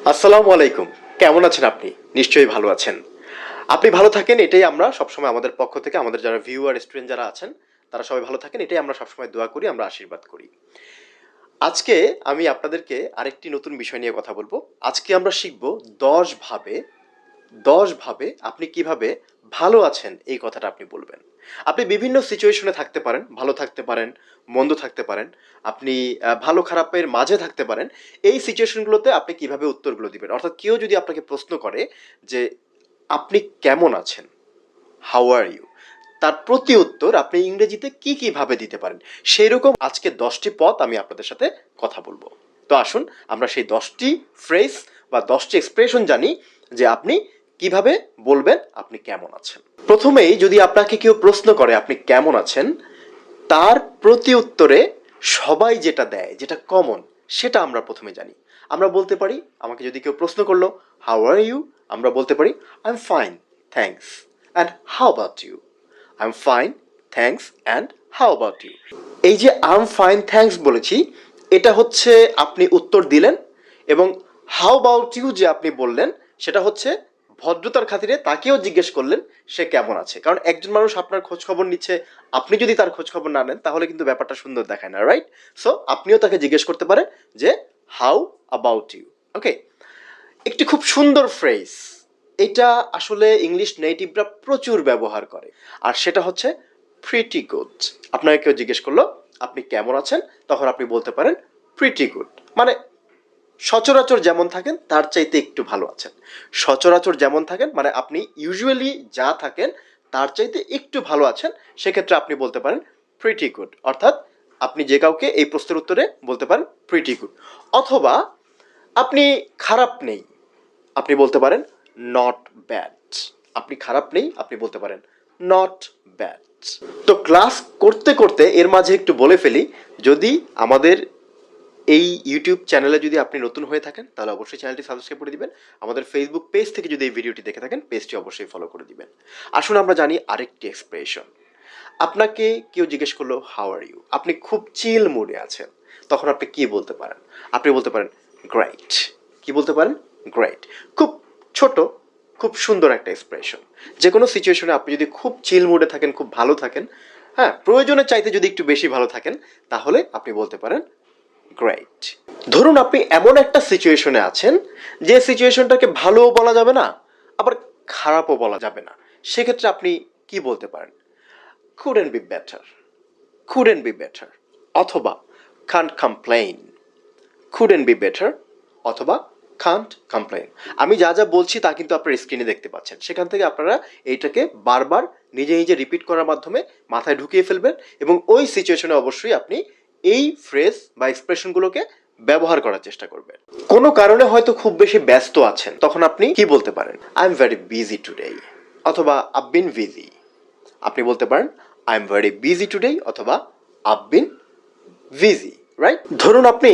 আসসালামু আলাইকুম। কেমন আছেন আপনি? নিশ্চয়ই ভালো আছেন। আপনি ভালো থাকেন এটাই আমরা সবসময় আমাদের পক্ষ থেকে আমাদের যারা ভিউয়ার স্টুডেন্ট যারা আছেন তারা সবাই ভালো থাকেন এটাই আমরা সবসময় দোয়া করি, আমরা আশীর্বাদ করি। আজকে আমি আপনাদেরকে আরেকটি নতুন বিষয় নিয়ে কথা বলবো। আজকে আমরা শিখব ১০ ভাবে ১০ ভাবে আপনি কিভাবে ভালো আছেন এই কথাটা আপনি বলবেন। আপনি বিভিন্ন সিচুয়েশনে থাকতে পারেন, ভালো থাকতে পারেন, মন্দ থাকতে পারেন। আপনি ভালো খারাপের মাঝে থাকতে পারেন। এই সিচুয়েশনগুলোতে আপনি কিভাবে উত্তরগুলো দিবেন? অর্থাৎ কেউ যদি আপনাকে প্রশ্ন করে যে, "আপনি কেমন আছেন?" How are you? তার প্রতি উত্তর আপনি ইংরেজিতে কি ভাবে দিতে পারেন? সেইরকম আজকে ১০টি পদ আমি আপনাদের সাথে কথা বলবো। তো আসুন আমরা সেই ১০টি ফ্রেজ বা ১০টি এক্সপ্রেশন জানি যে আপনি কিভাবে বলবেন আপনি কেমন আছেন। প্রথমেই যদি আপনাকে কেউ প্রশ্ন করে আপনি কেমন আছেন, তার প্রতি উত্তরে সবাই যেটা দেয়, যেটা কমন, সেটা আমরা প্রথমে জানি। আমরা বলতে পারি, আমাকে যদি কেউ প্রশ্ন করলো, হাউ আর ইউ? আমরা বলতে পারি, I am fine, thanks. And how about you? I am fine, thanks, and how about you? এই যে আই এম ফাইন, থ্যাঙ্কস বলেছি, এটা হচ্ছে আপনি উত্তর দিলেন, এবং হাউ অ্যাবাউট ইউ যে আপনি বললেন, সেটা হচ্ছে ভদ্রতার খাতিরে তাকেও জিজ্ঞেস করলেন সে কেমন আছে। কারণ একজন মানুষ আপনার খোঁজ খবর নিচ্ছে, আপনি যদি তার খোঁজ খবর না নেন তাহলে কিন্তু ব্যাপারটা সুন্দর দেখায় না, রাইট? সো আপনিও তাকে জিজ্ঞেস করতে পারেন যে হাউ অ্যাবাউট ইউ। ওকে, একটি খুব সুন্দর ফ্রেজ, এটা আসলে ইংলিশ নেটিভরা প্রচুর ব্যবহার করে, আর সেটা হচ্ছে প্রিটি গুড। আপনাকে কেউ জিজ্ঞেস করলো আপনি কেমন আছেন, তখন আপনি বলতে পারেন প্রিটি গুড। মানে সচরাচর যেমন থাকেন তার চাইতে একটু ভালো আছেন। সচরাচর যেমন থাকেন মানে আপনি ইউজুয়ালি যা থাকেন তার চাইতে একটু ভালো আছেন, সেক্ষেত্রে আপনি বলতে পারেন প্রিটি গুড। অর্থাৎ আপনি যে কাউকে এই প্রশ্নের উত্তরে বলতে পারেন প্রিটি গুড। অথবা আপনি খারাপ নেই, আপনি বলতে পারেন নট ব্যাড। আপনি খারাপ নেই, আপনি বলতে পারেন নট ব্যাড। তো ক্লাস করতে করতে এর মাঝে একটু বলে ফেলি, যদি আমাদের এই ইউটিউব চ্যানেলে যদি আপনি নতুন হয়ে থাকেন তাহলে অবশ্যই চ্যানেলটি সাবস্ক্রাইব করে দিবেন। আমাদের ফেসবুক পেজ থেকে যদি এই ভিডিওটি দেখে থাকেন পেজটি অবশ্যই ফলো করে দিবেন। আসুন আমরা জানি আরেকটি এক্সপ্রেশন। আপনাকে কেউ জিজ্ঞেস করলো হাউ আর ইউ, আপনি খুব চিল মুডে আছেন, তখন আপনি কি বলতে পারেন? আপনি বলতে পারেন গ্রেট। কি বলতে পারেন? গ্রেট। খুব ছোট, খুব সুন্দর একটা এক্সপ্রেশন। যে কোনো সিচুয়েশনে আপনি যদি খুব চিল মুডে থাকেন, খুব ভালো থাকেন, হ্যাঁ প্রয়োজনের চাইতে যদি একটু বেশি ভালো থাকেন, তাহলে আপনি বলতে পারেন গ্রেট। ধরুন আপনি এমন একটা সিচুয়েশনে আছেন যে সিচুয়েশনটাকে ভালোও বলা যাবে না, আবার খারাপও বলা যাবে না, সেক্ষেত্রে আপনি কি বলতে পারেন? couldn't be better, couldn't be better, অথবা can't complain, couldn't be better, অথবা can't complain। আমি যা যা বলছি তা কিন্তু আপনার স্ক্রিনে দেখতে পাচ্ছেন, সেখান থেকে আপনারা এইটাকে বারবার নিজে নিজে রিপিট করার মাধ্যমে মাথায় ঢুকিয়ে ফেলবেন, এবং ওই সিচুয়েশনে অবশ্যই আপনি এই ফ্রেজ বা এক্সপ্রেশনগুলোকে ব্যবহার করার চেষ্টা করবেন। কোনো কারণে হয়তো খুব বেশি ব্যস্ত আছেন, তখন আপনি কি বলতে পারেন? I am very busy today, অথবা আইভ বিন বিজি। আপনি বলতে পারেন I am very busy today, অথবা আইভ বিন বিজি, রাইট? ধরুন আপনি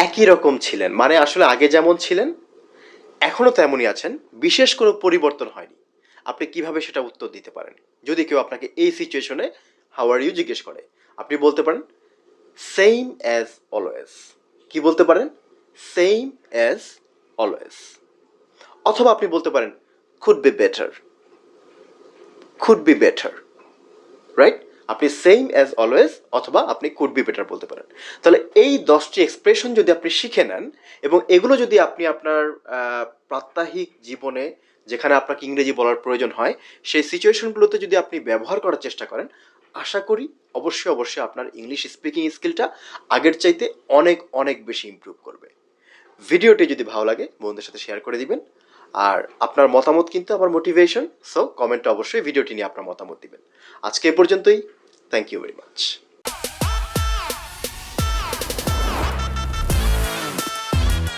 একই রকম ছিলেন, মানে আসলে আগে যেমন ছিলেন এখনো তেমনই আছেন, বিশেষ কোনো পরিবর্তন হয়নি। আপনি কিভাবে সেটা উত্তর দিতে পারেন যদি কেউ আপনাকে এই সিচুয়েশনে হাউ আর ইউ জিজ্ঞেস করে? আপনি বলতে পারেন সেম অ্যাজ অলওয়েজ। কি বলতে পারেন? Same as always. অথবা আপনি বলতে পারেন could be better, could be better, right? আপনি সেম অ্যাজ অলওয়েজ অথবা আপনি কুড বি বেটার বলতে পারেন। তাহলে এই 10টি এক্সপ্রেশন যদি আপনি শিখে নেন এবং এগুলো যদি আপনি আপনার প্রাত্যহিক জীবনে যেখানে আপনাকে ইংরেজি বলার প্রয়োজন হয় সেই সিচুয়েশনগুলোতে যদি আপনি ব্যবহার করার চেষ্টা করেন, আশা করি অবশ্যই অবশ্যই আপনার ইংলিশ স্পিকিং স্কিলটা আগের চাইতে অনেক অনেক বেশি ইমপ্রুভ করবে। ভিডিওটি যদি ভালো লাগে বন্ধুদের সাথে শেয়ার করে দিবেন, আর আপনার মতামত কিন্তু আমার মোটিভেশন। সো কমেন্টে অবশ্যই ভিডিওটি নিয়ে আপনার মতামত দিবেন। আজকে এ পর্যন্তই। Thank you very much.